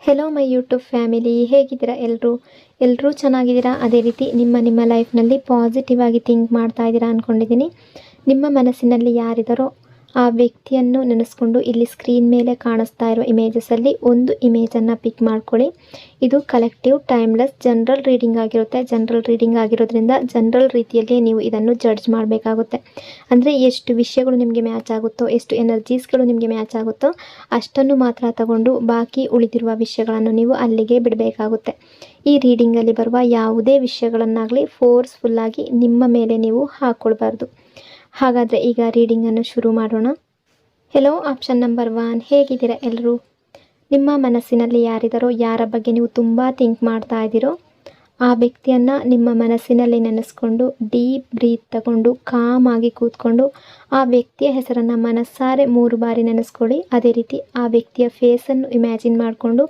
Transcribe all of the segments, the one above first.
Hello my YouTube family, ಹೇಗಿದ್ದೀರಾ ಎಲ್ಲರೂ ಚೆನ್ನಾಗಿದ್ದೀರಾ? ಅದೇ ರೀತಿ ನಿಮ್ಮ ಲೈಫ್ನಲ್ಲಿ ಪಾಸಿಟಿವ್ ಆಗಿ ಥಿಂಕ್ ಮಾಡ್ತಾ ಇದ್ದೀರಾ ಅಂದ್ಕೊಂಡಿದ್ದೀನಿ. ನಿಮ್ಮ ಮನಸ್ಸಿನಲ್ಲಿ ಯಾರಿದ್ದಾರೋ ಆ ವ್ಯಕ್ತಿಯನ್ನು ನೆನೆಸ್ಕೊಂಡು ಇಲ್ಲಿ ಸ್ಕ್ರೀನ್ ಮೇಲೆ ಕಾಣಿಸ್ತಾ ಇರೋ ಇಮೇಜಸಲ್ಲಿ ಒಂದು ಇಮೇಜನ್ನು ಪಿಕ್ ಮಾಡ್ಕೊಳ್ಳಿ. ಇದು ಕಲೆಕ್ಟಿವ್ ಟೈಮ್ಲೆಸ್ ಜನರಲ್ ರೀಡಿಂಗ್ ಆಗಿರುತ್ತೆ. ಜನರಲ್ ರೀಡಿಂಗ್ ಆಗಿರೋದ್ರಿಂದ ಜನರಲ್ ರೀತಿಯಲ್ಲಿ ನೀವು ಇದನ್ನು ಜಡ್ಜ್ ಮಾಡಬೇಕಾಗುತ್ತೆ. ಅಂದರೆ ಎಷ್ಟು ವಿಷಯಗಳು ನಿಮಗೆ ಮ್ಯಾಚ್ ಆಗುತ್ತೋ, ಎಷ್ಟು ಎನರ್ಜೀಸ್ಗಳು ನಿಮಗೆ ಮ್ಯಾಚ್ ಆಗುತ್ತೋ ಅಷ್ಟನ್ನು ಮಾತ್ರ ತಗೊಂಡು ಬಾಕಿ ಉಳಿದಿರುವ ವಿಷಯಗಳನ್ನು ನೀವು ಅಲ್ಲಿಗೆ ಬಿಡಬೇಕಾಗುತ್ತೆ. ಈ ರೀಡಿಂಗಲ್ಲಿ ಬರುವ ಯಾವುದೇ ವಿಷಯಗಳನ್ನಾಗಲಿ ಫೋರ್ಸ್ಫುಲ್ಲಾಗಿ ನಿಮ್ಮ ಮೇಲೆ ನೀವು ಹಾಕ್ಕೊಳ್ಬಾರ್ದು. ಹಾಗಾದರೆ ಈಗ ರೀಡಿಂಗನ್ನು ಶುರು ಮಾಡೋಣ. ಹೆಲೋ ಆಪ್ಷನ್ ನಂಬರ್ 1, ಹೇಗಿದ್ದೀರಾ ಎಲ್ಲರೂ? ನಿಮ್ಮ ಮನಸ್ಸಿನಲ್ಲಿ ಯಾರಿದ್ದಾರೋ, ಯಾರ ಬಗ್ಗೆ ನೀವು ತುಂಬ ಥಿಂಕ್ ಮಾಡ್ತಾ ಇದ್ದೀರೋ ಆ ವ್ಯಕ್ತಿಯನ್ನು ನಿಮ್ಮ ಮನಸ್ಸಿನಲ್ಲಿ ನೆನೆಸ್ಕೊಂಡು ಡೀಪ್ ಬ್ರೀತ್ ತಗೊಂಡು ಕಾಮ್ ಆಗಿ ಕೂತ್ಕೊಂಡು ಆ ವ್ಯಕ್ತಿಯ ಹೆಸರನ್ನು ಮನಸ್ಸಾರೆ 3 ಬಾರಿ ನೆನೆಸ್ಕೊಳ್ಳಿ. ಅದೇ ರೀತಿ ಆ ವ್ಯಕ್ತಿಯ ಫೇಸನ್ನು ಇಮ್ಯಾಜಿನ್ ಮಾಡಿಕೊಂಡು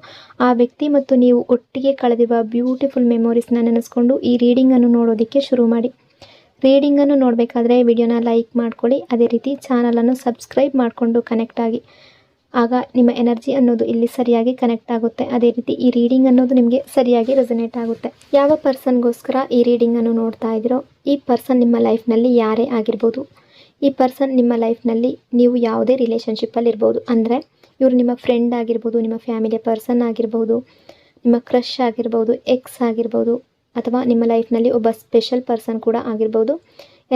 ಆ ವ್ಯಕ್ತಿ ಮತ್ತು ನೀವು ಒಟ್ಟಿಗೆ ಕಳೆದಿರುವ ಬ್ಯೂಟಿಫುಲ್ ಮೆಮೊರೀಸ್ನ ನೆನೆಸ್ಕೊಂಡು ಈ ರೀಡಿಂಗನ್ನು ನೋಡೋದಕ್ಕೆ ಶುರು ಮಾಡಿ. ರೀಡಿಂಗನ್ನು ನೋಡಬೇಕಾದ್ರೆ ವಿಡಿಯೋನ ಲೈಕ್ ಮಾಡ್ಕೊಳ್ಳಿ. ಅದೇ ರೀತಿ ಚಾನಲನ್ನು ಸಬ್ಸ್ಕ್ರೈಬ್ ಮಾಡಿಕೊಂಡು ಕನೆಕ್ಟ್ ಆಗಿ. ಆಗ ನಿಮ್ಮ ಎನರ್ಜಿ ಅನ್ನೋದು ಇಲ್ಲಿ ಸರಿಯಾಗಿ ಕನೆಕ್ಟ್ ಆಗುತ್ತೆ. ಅದೇ ರೀತಿ ಈ ರೀಡಿಂಗ್ ಅನ್ನೋದು ನಿಮಗೆ ಸರಿಯಾಗಿ ರೆಸನೇಟ್ ಆಗುತ್ತೆ. ಯಾವ ಪರ್ಸನ್ಗೋಸ್ಕರ ಈ ರೀಡಿಂಗನ್ನು ನೋಡ್ತಾ ಇದ್ದೀರೋ ಈ ಪರ್ಸನ್ ನಿಮ್ಮ ಲೈಫ್ನಲ್ಲಿ ಯಾರೇ ಆಗಿರ್ಬೋದು. ಈ ಪರ್ಸನ್ ನಿಮ್ಮ ಲೈಫ್ನಲ್ಲಿ ನೀವು ಯಾವುದೇ ರಿಲೇಷನ್ಶಿಪ್ಪಲ್ಲಿ ಇರ್ಬೋದು. ಅಂದರೆ ಇವರು ನಿಮ್ಮ ಫ್ರೆಂಡ್ ಆಗಿರ್ಬೋದು, ನಿಮ್ಮ ಫ್ಯಾಮಿಲಿಯ ಪರ್ಸನ್ ಆಗಿರ್ಬೋದು, ನಿಮ್ಮ ಕ್ರಶ್ ಆಗಿರ್ಬೋದು, ಎಕ್ಸ್ ಆಗಿರ್ಬೋದು, ಅಥವಾ ನಿಮ್ಮ ಲೈಫ್ನಲ್ಲಿ ಒಬ್ಬ ಸ್ಪೆಷಲ್ ಪರ್ಸನ್ ಕೂಡ ಆಗಿರ್ಬೋದು.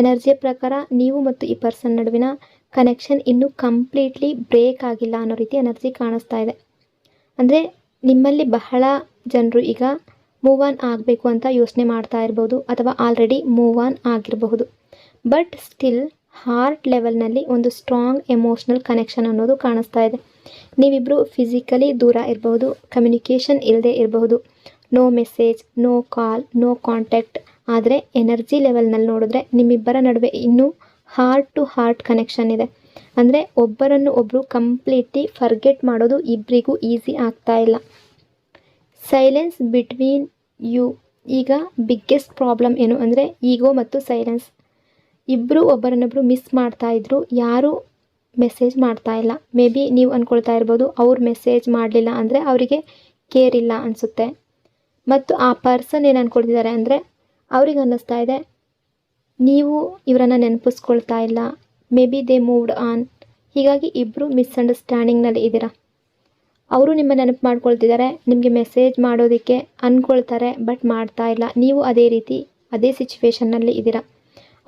ಎನರ್ಜಿಯ ಪ್ರಕಾರ ನೀವು ಮತ್ತು ಈ ಪರ್ಸನ್ ನಡುವಿನ ಕನೆಕ್ಷನ್ ಇನ್ನೂ ಕಂಪ್ಲೀಟ್ಲಿ ಬ್ರೇಕ್ ಆಗಿಲ್ಲ ಅನ್ನೋ ರೀತಿ ಎನರ್ಜಿ ಕಾಣಿಸ್ತಾ ಇದೆ. ಅಂದರೆ ನಿಮ್ಮಲ್ಲಿ ಬಹಳ ಜನರು ಈಗ ಮೂವ್ ಆನ್ ಆಗಬೇಕು ಅಂತ ಯೋಚನೆ ಮಾಡ್ತಾ ಇರ್ಬೋದು, ಅಥವಾ ಆಲ್ರೆಡಿ ಮೂವ್ ಆನ್ ಆಗಿರಬಹುದು. ಬಟ್ ಸ್ಟಿಲ್ ಹಾರ್ಟ್ ಲೆವೆಲ್ನಲ್ಲಿ ಒಂದು ಸ್ಟ್ರಾಂಗ್ ಎಮೋಷ್ನಲ್ ಕನೆಕ್ಷನ್ ಅನ್ನೋದು ಕಾಣಿಸ್ತಾ ಇದೆ. ನೀವಿಬ್ಬರು ಫಿಸಿಕಲಿ ದೂರ ಇರಬಹುದು, ಕಮ್ಯುನಿಕೇಷನ್ ಇಲ್ಲದೆ ಇರಬಹುದು, ನೋ ಮೆಸೇಜ್, ನೋ ಕಾಲ್, ನೋ ಕಾಂಟ್ಯಾಕ್ಟ್. ಆದರೆ ಎನರ್ಜಿ ಲೆವೆಲ್ನಲ್ಲಿ ನೋಡಿದ್ರೆ ನಿಮ್ಮಿಬ್ಬರ ನಡುವೆ ಇನ್ನೂ ಹಾರ್ಟ್ ಟು ಹಾರ್ಟ್ ಕನೆಕ್ಷನ್ ಇದೆ. ಅಂದರೆ ಒಬ್ಬರನ್ನು ಒಬ್ಬರು ಕಂಪ್ಲೀಟ್ಲಿ ಫರ್ಗೆಟ್ ಮಾಡೋದು ಇಬ್ಬರಿಗೂ ಈಸಿ ಆಗ್ತಾ ಇಲ್ಲ. Silence between you. ಈಗ ಬಿಗ್ಗೆಸ್ಟ್ ಪ್ರಾಬ್ಲಮ್ ಏನು ಅಂದರೆ ಈಗೋ ಮತ್ತು ಸೈಲೆನ್ಸ್. ಇಬ್ಬರು ಒಬ್ಬರನ್ನೊಬ್ಬರು ಮಿಸ್ ಮಾಡ್ತಾ ಇದ್ರು, ಯಾರೂ ಮೆಸೇಜ್ ಮಾಡ್ತಾ ಇಲ್ಲ. ಮೇ ಬಿ ನೀವು ಅಂದ್ಕೊಳ್ತಾ ಇರ್ಬೋದು ಅವ್ರು ಮೆಸೇಜ್ ಮಾಡಲಿಲ್ಲ ಅಂದರೆ ಅವರಿಗೆ ಕೇರ್ ಇಲ್ಲ ಅನಿಸುತ್ತೆ. ಮತ್ತು ಆ ಪರ್ಸನ್ ಏನು ಅಂದ್ಕೊಳ್ತಿದ್ದಾರೆ ಅಂದರೆ ಅವ್ರಿಗೆ ಅನ್ನಿಸ್ತಾ ಇದೆ ನೀವು ಇವರನ್ನು ನೆನಪಿಸ್ಕೊಳ್ತಾ ಇಲ್ಲ. May be they moved on. ಹೀಗಾಗಿ ಇಬ್ಬರು ಮಿಸ್ಅಂಡರ್ಸ್ಟ್ಯಾಂಡಿಂಗ್ನಲ್ಲಿ ಇದ್ದೀರಾ. ಅವರು ನಿಮ್ಮ ನೆನಪು ಮಾಡ್ಕೊಳ್ತಿದ್ದಾರೆ, ನಿಮಗೆ ಮೆಸೇಜ್ ಮಾಡೋದಕ್ಕೆ ಅಂದ್ಕೊಳ್ತಾರೆ ಬಟ್ ಮಾಡ್ತಾ ಇಲ್ಲ. ನೀವು ಅದೇ ರೀತಿ ಅದೇ ಸಿಚುವೇಷನ್ನಲ್ಲಿ ಇದ್ದೀರಾ.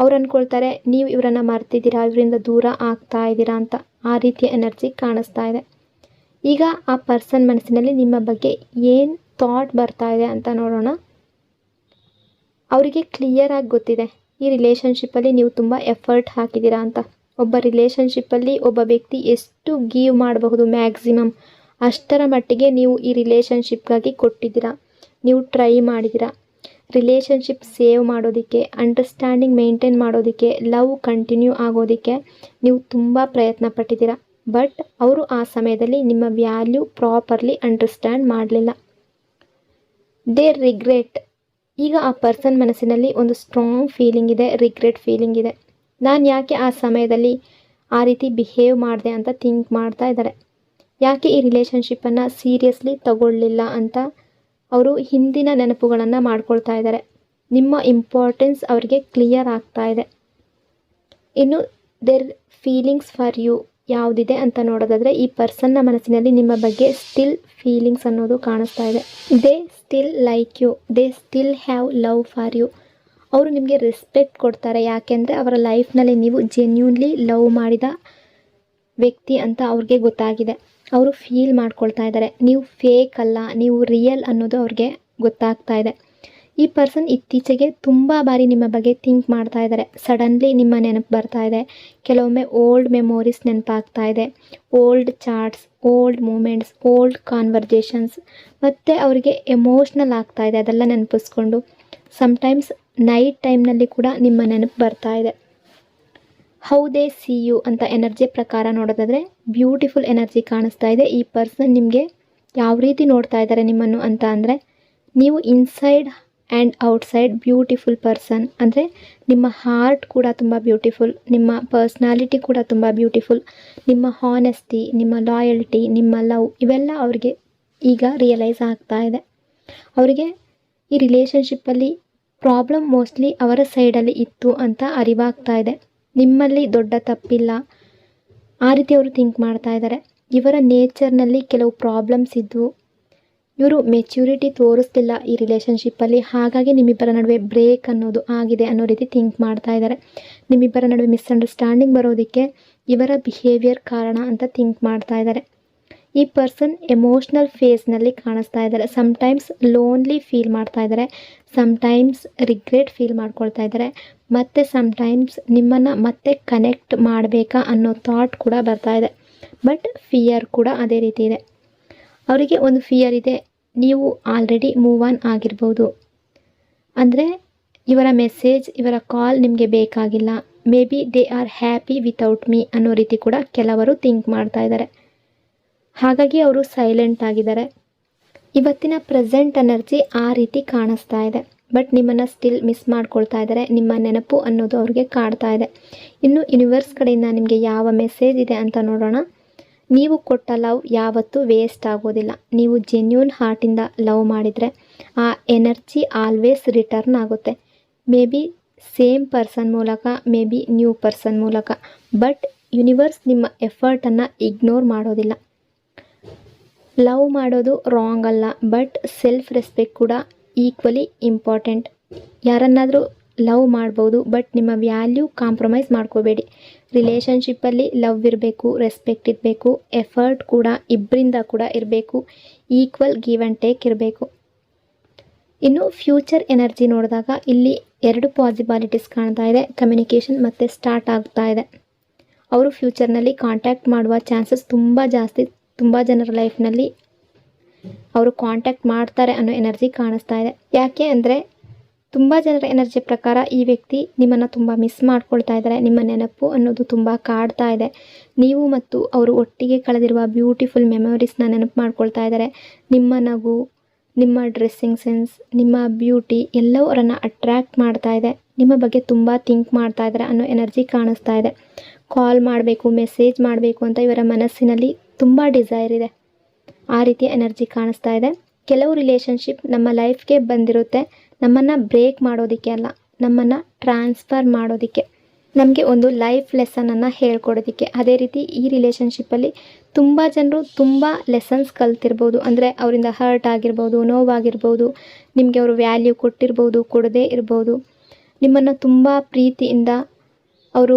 ಅವ್ರು ಅಂದ್ಕೊಳ್ತಾರೆ ನೀವು ಇವರನ್ನು ಮರ್ತಿದ್ದೀರಾ, ಇವರಿಂದ ದೂರ ಆಗ್ತಾ ಇದ್ದೀರಾ ಅಂತ. ಆ ರೀತಿಯ ಎನರ್ಜಿ ಕಾಣಿಸ್ತಾ ಇದೆ. ಈಗ ಆ ಪರ್ಸನ್ ಮನಸ್ಸಿನಲ್ಲಿ ನಿಮ್ಮ ಬಗ್ಗೆ ಏನು ಥಾಟ್ ಬರ್ತಾ ಇದೆ ಅಂತ ನೋಡೋಣ. ಅವರಿಗೆ ಕ್ಲಿಯರ್ ಆಗಿ ಗೊತ್ತಿದೆ ಈ ರಿಲೇಷನ್ಶಿಪ್ಪಲ್ಲಿ ನೀವು ತುಂಬ ಎಫರ್ಟ್ ಹಾಕಿದ್ದೀರಾ ಅಂತ. ಒಬ್ಬ ರಿಲೇಷನ್ಶಿಪ್ಪಲ್ಲಿ ಒಬ್ಬ ವ್ಯಕ್ತಿ ಎಷ್ಟು ಗೀವ್ ಮಾಡಬಹುದು ಮ್ಯಾಕ್ಸಿಮಮ್ ಅಷ್ಟರ ಮಟ್ಟಿಗೆ ನೀವು ಈ ರಿಲೇಷನ್ಶಿಪ್ಗಾಗಿ ಕೊಟ್ಟಿದ್ದೀರಾ. ನೀವು ಟ್ರೈ ಮಾಡಿದ್ದೀರಾ ರಿಲೇಷನ್ಶಿಪ್ ಸೇವ್ ಮಾಡೋದಕ್ಕೆ, ಅಂಡರ್ಸ್ಟ್ಯಾಂಡಿಂಗ್ ಮೇಂಟೈನ್ ಮಾಡೋದಕ್ಕೆ, ಲವ್ ಕಂಟಿನ್ಯೂ ಆಗೋದಕ್ಕೆ ನೀವು ತುಂಬ ಪ್ರಯತ್ನ ಪಟ್ಟಿದ್ದೀರಾ. ಬಟ್ ಅವರು ಆ ಸಮಯದಲ್ಲಿ ನಿಮ್ಮ ವ್ಯಾಲ್ಯೂ ಪ್ರಾಪರ್ಲಿ ಅಂಡರ್ಸ್ಟ್ಯಾಂಡ್ ಮಾಡಲಿಲ್ಲ. They regret. ಈಗ ಆ ಪರ್ಸನ್ ಮನಸ್ಸಿನಲ್ಲಿ ಒಂದು ಸ್ಟ್ರಾಂಗ್ ಫೀಲಿಂಗ್ ಇದೆ, ರಿಗ್ರೆಟ್ ಫೀಲಿಂಗ್ ಇದೆ. ನಾನು ಯಾಕೆ ಆ ಸಮಯದಲ್ಲಿ ಆ ರೀತಿ ಬಿಹೇವ್ ಮಾಡಿದೆ ಅಂತ ಥಿಂಕ್ ಮಾಡ್ತಾ ಇದ್ದಾರೆ. ಯಾಕೆ ಈ ರಿಲೇಷನ್ಶಿಪ್ಪನ್ನು ಸೀರಿಯಸ್ಲಿ ತಗೊಳ್ಳಿಲ್ಲ ಅಂತ ಅವರು ಹಿಂದಿನ ನೆನಪುಗಳನ್ನು ಮಾಡ್ಕೊಳ್ತಾ ಇದ್ದಾರೆ. ನಿಮ್ಮ ಇಂಪಾರ್ಟೆನ್ಸ್ ಅವರಿಗೆ ಕ್ಲಿಯರ್ ಆಗ್ತಾ ಇದೆ. ಇನ್ನು ದೇರ್ ಫೀಲಿಂಗ್ಸ್ ಫಾರ್ ಯು ಯಾವುದಿದೆ ಅಂತ ನೋಡೋದಾದರೆ ಈ ಪರ್ಸನ್ನ ಮನಸ್ಸಿನಲ್ಲಿ ನಿಮ್ಮ ಬಗ್ಗೆ ಸ್ಟಿಲ್ ಫೀಲಿಂಗ್ಸ್ ಅನ್ನೋದು ಕಾಣಿಸ್ತಾ ಇದೆ. They still like you, they still have love for you. ಅವರು ನಿಮಗೆ ರೆಸ್ಪೆಕ್ಟ್ ಕೊಡ್ತಾರೆ. ಯಾಕೆಂದರೆ ಅವರ ಲೈಫ್ನಲ್ಲಿ ನೀವು ಜೆನ್ಯೂನ್ಲಿ ಲವ್ ಮಾಡಿದ ವ್ಯಕ್ತಿ ಅಂತ ಅವ್ರಿಗೆ ಗೊತ್ತಾಗಿದೆ. ಅವರು ಫೀಲ್ ಮಾಡ್ಕೊಳ್ತಾ ಇದ್ದಾರೆ ನೀವು ಫೇಕ್ ಅಲ್ಲ, ನೀವು ರಿಯಲ್ ಅನ್ನೋದು ಅವ್ರಿಗೆ ಗೊತ್ತಾಗ್ತಾ ಇದೆ. ಈ ಪರ್ಸನ್ ಇತ್ತೀಚೆಗೆ ತುಂಬ ಬಾರಿ ನಿಮ್ಮ ಬಗ್ಗೆ ಥಿಂಕ್ ಮಾಡ್ತಾ ಇದ್ದಾರೆ. ಸಡನ್ಲಿ ನಿಮ್ಮ ನೆನಪು ಬರ್ತಾ ಇದೆ. ಕೆಲವೊಮ್ಮೆ ಓಲ್ಡ್ ಮೆಮೊರೀಸ್ ನೆನಪಾಗ್ತಾ ಇದೆ, old chats, old moments, old conversations. ಮತ್ತು ಅವರಿಗೆ ಎಮೋಷ್ನಲ್ ಆಗ್ತಾ ಇದೆ ಅದೆಲ್ಲ ನೆನಪಿಸ್ಕೊಂಡು. ಸಮ್ಟೈಮ್ಸ್ ನೈಟ್ ಟೈಮ್ನಲ್ಲಿ ಕೂಡ ನಿಮ್ಮ ನೆನಪು ಬರ್ತಾ ಇದೆ. ಹೌ ದೇ ಸಿ ಯು ಅಂತ ಎನರ್ಜಿ ಪ್ರಕಾರ ನೋಡೋದಾದರೆ ಬ್ಯೂಟಿಫುಲ್ ಎನರ್ಜಿ ಕಾಣಿಸ್ತಾ ಇದೆ. ಈ ಪರ್ಸನ್ ನಿಮಗೆ ಯಾವ ರೀತಿ ನೋಡ್ತಾ ಇದ್ದಾರೆ ನಿಮ್ಮನ್ನು ಅಂತ ಅಂದರೆ ನೀವು inside and outside beautiful person. ಅಂದರೆ ನಿಮ್ಮ ಹಾರ್ಟ್ ಕೂಡ ತುಂಬ ಬ್ಯೂಟಿಫುಲ್, ನಿಮ್ಮ ಪರ್ಸ್ನಾಲಿಟಿ ಕೂಡ ತುಂಬ ಬ್ಯೂಟಿಫುಲ್, ನಿಮ್ಮ ಹಾನೆಸ್ಟಿ, ನಿಮ್ಮ ಲಾಯಲ್ಟಿ, ನಿಮ್ಮ ಲವ್ ಇವೆಲ್ಲ ಅವ್ರಿಗೆ ಈಗ ರಿಯಲೈಸ್ ಆಗ್ತಾ ಇದೆ. ಅವರಿಗೆ ಈ ರಿಲೇಷನ್ಶಿಪ್ಪಲ್ಲಿ ಪ್ರಾಬ್ಲಮ್ ಮೋಸ್ಟ್ಲಿ ಅವರ ಸೈಡಲ್ಲಿ ಇತ್ತು ಅಂತ ಅರಿವಾಗ್ತಾ ಇದೆ. ನಿಮ್ಮಲ್ಲಿ ದೊಡ್ಡ ತಪ್ಪಿಲ್ಲ, ಆ ರೀತಿ ಅವರು ಥಿಂಕ್ ಮಾಡ್ತಾ ಇದ್ದಾರೆ. ಇವರ ನೇಚರ್ನಲ್ಲಿ ಕೆಲವು ಪ್ರಾಬ್ಲಮ್ಸ್ ಇದ್ವು. ಇವರು ಮೆಚ್ಯೂರಿಟಿ ತೋರಿಸ್ತಿಲ್ಲ ಈ ರಿಲೇಷನ್ಶಿಪ್ಪಲ್ಲಿ, ಹಾಗಾಗಿ ನಿಮ್ಮಿಬ್ಬರ ನಡುವೆ ಬ್ರೇಕ್ ಅನ್ನೋದು ಆಗಿದೆ ಅನ್ನೋ ರೀತಿ ಥಿಂಕ್ ಮಾಡ್ತಾ ಇದ್ದಾರೆ. ನಿಮ್ಮಿಬ್ಬರ ನಡುವೆ ಮಿಸ್ಅಂಡರ್ಸ್ಟ್ಯಾಂಡಿಂಗ್ ಬರೋದಕ್ಕೆ ಇವರ ಬಿಹೇವಿಯರ್ ಕಾರಣ ಅಂತ ಥಿಂಕ್ ಮಾಡ್ತಾ ಇದ್ದಾರೆ. ಈ ಪರ್ಸನ್ ಎಮೋಷ್ನಲ್ ಫೇಸ್ನಲ್ಲಿ ಕಾಣಿಸ್ತಾ ಇದ್ದಾರೆ. ಸಮ್ಟೈಮ್ಸ್ ಲೋನ್ಲಿ ಫೀಲ್ ಮಾಡ್ತಾ ಇದ್ದಾರೆ, ಸಮ್ಟೈಮ್ಸ್ ರಿಗ್ರೆಟ್ ಫೀಲ್ ಮಾಡ್ಕೊಳ್ತಾ ಇದ್ದಾರೆ, ಮತ್ತು ಸಮ್ಟೈಮ್ಸ್ ನಿಮ್ಮನ್ನು ಮತ್ತೆ ಕನೆಕ್ಟ್ ಮಾಡಬೇಕಾ ಅನ್ನೋ ಥಾಟ್ ಕೂಡ ಬರ್ತಾ ಇದೆ. ಬಟ್ ಫಿಯರ್ ಕೂಡ ಅದೇ ರೀತಿ ಇದೆ. ಅವರಿಗೆ ಒಂದು ಫಿಯರ್ ಇದೆ, ನೀವು ಆಲ್ರೆಡಿ ಮೂವ್ ಆನ್ ಆಗಿರ್ಬೋದು, ಅಂದರೆ ಇವರ ಮೆಸೇಜ್, ಇವರ ಕಾಲ್ ನಿಮಗೆ ಬೇಕಾಗಿಲ್ಲ, may be they are happy without me ಅನ್ನೋ ರೀತಿ ಕೂಡ ಕೆಲವರು ಥಿಂಕ್ ಮಾಡ್ತಾ ಇದ್ದಾರೆ. ಹಾಗಾಗಿ ಅವರು ಸೈಲೆಂಟ್ ಆಗಿದ್ದಾರೆ. ಇವತ್ತಿನ ಪ್ರೆಸೆಂಟ್ ಎನರ್ಜಿ ಆ ರೀತಿ ಕಾಣಿಸ್ತಾ ಇದೆ. ಬಟ್ ನಿಮ್ಮನ್ನು ಸ್ಟಿಲ್ ಮಿಸ್ ಮಾಡ್ಕೊಳ್ತಾ ಇದ್ದಾರೆ. ನಿಮ್ಮ ನೆನಪು ಅನ್ನೋದು ಅವ್ರಿಗೆ ಕಾಡ್ತಾ ಇದೆ. ಇನ್ನು ಯೂನಿವರ್ಸ್ ಕಡೆಯಿಂದ ನಿಮಗೆ ಯಾವ ಮೆಸೇಜ್ ಇದೆ ಅಂತ ನೋಡೋಣ. ನೀವು ಕೊಟ್ಟ ಲವ್ ಯಾವತ್ತೂ ವೇಸ್ಟ್ ಆಗೋದಿಲ್ಲ. ನೀವು ಜೆನ್ಯೂನ್ ಹಾರ್ಟಿಂದ ಲವ್ ಮಾಡಿದರೆ ಆ ಎನರ್ಜಿ ಆಲ್ವೇಸ್ ರಿಟರ್ನ್ ಆಗುತ್ತೆ. ಮೇ ಬಿ ಸೇಮ್ ಪರ್ಸನ್ ಮೂಲಕ, ಮೇ ಬಿ ನ್ಯೂ ಪರ್ಸನ್ ಮೂಲಕ. ಬಟ್ ಯೂನಿವರ್ಸ್ ನಿಮ್ಮ ಎಫರ್ಟನ್ನು ಇಗ್ನೋರ್ ಮಾಡೋದಿಲ್ಲ. ಲವ್ ಮಾಡೋದು ರಾಂಗ್ ಅಲ್ಲ, ಬಟ್ ಸೆಲ್ಫ್ ರೆಸ್ಪೆಕ್ಟ್ ಕೂಡ ಈಕ್ವಲಿ ಇಂಪಾರ್ಟೆಂಟ್. ಯಾರನ್ನಾದರೂ ಲವ್ ಮಾಡ್ಬೋದು, ಬಟ್ ನಿಮ್ಮ ವ್ಯಾಲ್ಯೂ ಕಾಂಪ್ರಮೈಸ್ ಮಾಡ್ಕೋಬೇಡಿ. ರಿಲೇಷನ್ಶಿಪ್ಪಲ್ಲಿ ಲವ್ ಇರಬೇಕು, ರೆಸ್ಪೆಕ್ಟ್ ಇರಬೇಕು, ಎಫರ್ಟ್ ಕೂಡ ಇಬ್ಬರಿಂದ ಕೂಡ ಇರಬೇಕು, ಈಕ್ವಲ್ ಗಿವ್ ಆ್ಯಂಡ್ ಟೇಕ್ ಇರಬೇಕು. ಇನ್ನು ಫ್ಯೂಚರ್ ಎನರ್ಜಿ ನೋಡಿದಾಗ ಇಲ್ಲಿ 2 ಪಾಸಿಬಿಲಿಟೀಸ್ ಕಾಣ್ತಾ ಇದೆ. ಕಮ್ಯುನಿಕೇಷನ್ ಮತ್ತೆ ಸ್ಟಾರ್ಟ್ ಆಗ್ತಾ ಇದೆ. ಅವರು ಫ್ಯೂಚರ್ನಲ್ಲಿ ಕಾಂಟ್ಯಾಕ್ಟ್ ಮಾಡುವ ಚಾನ್ಸಸ್ ತುಂಬ ಜಾಸ್ತಿ. ತುಂಬ ಜನರ ಲೈಫ್ನಲ್ಲಿ ಅವರು ಕಾಂಟ್ಯಾಕ್ಟ್ ಮಾಡ್ತಾರೆ ಅನ್ನೋ ಎನರ್ಜಿ ಕಾಣಿಸ್ತಾ ಇದೆ. ಯಾಕೆ ಅಂದರೆ ತುಂಬ ಜನರ ಎನರ್ಜಿ ಪ್ರಕಾರ ಈ ವ್ಯಕ್ತಿ ನಿಮ್ಮನ್ನು ತುಂಬ ಮಿಸ್ ಮಾಡ್ಕೊಳ್ತಾ ಇದ್ದಾರೆ. ನಿಮ್ಮ ನೆನಪು ಅನ್ನೋದು ತುಂಬ ಕಾಡ್ತಾ ಇದೆ. ನೀವು ಮತ್ತು ಅವರು ಒಟ್ಟಿಗೆ ಕಳೆದಿರುವ ಬ್ಯೂಟಿಫುಲ್ ಮೆಮೊರೀಸ್ನ ನೆನಪು ಮಾಡ್ಕೊಳ್ತಾ ಇದ್ದಾರೆ. ನಿಮ್ಮ ನಗು, ನಿಮ್ಮ ಡ್ರೆಸ್ಸಿಂಗ್ ಸೆನ್ಸ್, ನಿಮ್ಮ ಬ್ಯೂಟಿ ಎಲ್ಲವೂ ಅವರನ್ನು ಅಟ್ರ್ಯಾಕ್ಟ್ ಮಾಡ್ತಾ ಇದೆ. ನಿಮ್ಮ ಬಗ್ಗೆ ತುಂಬ ಥಿಂಕ್ ಮಾಡ್ತಾ ಇದ್ದಾರೆ ಅನ್ನೋ ಎನರ್ಜಿ ಕಾಣಿಸ್ತಾ ಇದೆ. ಕಾಲ್ ಮಾಡಬೇಕು, ಮೆಸೇಜ್ ಮಾಡಬೇಕು ಅಂತ ಇವರ ಮನಸ್ಸಿನಲ್ಲಿ ತುಂಬ ಡಿಸೈರ್ ಇದೆ. ಆ ರೀತಿಯ ಎನರ್ಜಿ ಕಾಣಿಸ್ತಾ ಇದೆ. ಕೆಲವು ರಿಲೇಷನ್ಶಿಪ್ ನಮ್ಮ ಲೈಫ್ಗೆ ಬಂದಿರುತ್ತೆ, ನಮ್ಮನ್ನು ಬ್ರೇಕ್ ಮಾಡೋದಕ್ಕೆ ಅಲ್ಲ, ನಮ್ಮನ್ನು ಟ್ರಾನ್ಸ್ಫರ್ ಮಾಡೋದಕ್ಕೆ, ನಮಗೆ ಒಂದು ಲೈಫ್ ಲೆಸನನ್ನು ಹೇಳ್ಕೊಡೋದಕ್ಕೆ. ಅದೇ ರೀತಿ ಈ ರಿಲೇಷನ್ಶಿಪ್ಪಲ್ಲಿ ತುಂಬ ಜನರು ತುಂಬ ಲೆಸನ್ಸ್ ಕಲ್ತಿರ್ಬೋದು. ಅಂದರೆ ಅವರಿಂದ ಹರ್ಟ್ ಆಗಿರ್ಬೋದು, ನೋವಾಗಿರ್ಬೋದು, ನಿಮಗೆ ಅವರು ವ್ಯಾಲ್ಯೂ ಕೊಟ್ಟಿರ್ಬೋದು, ಕೊಡದೇ ಇರ್ಬೋದು, ನಿಮ್ಮನ್ನು ತುಂಬ ಪ್ರೀತಿಯಿಂದ ಅವರು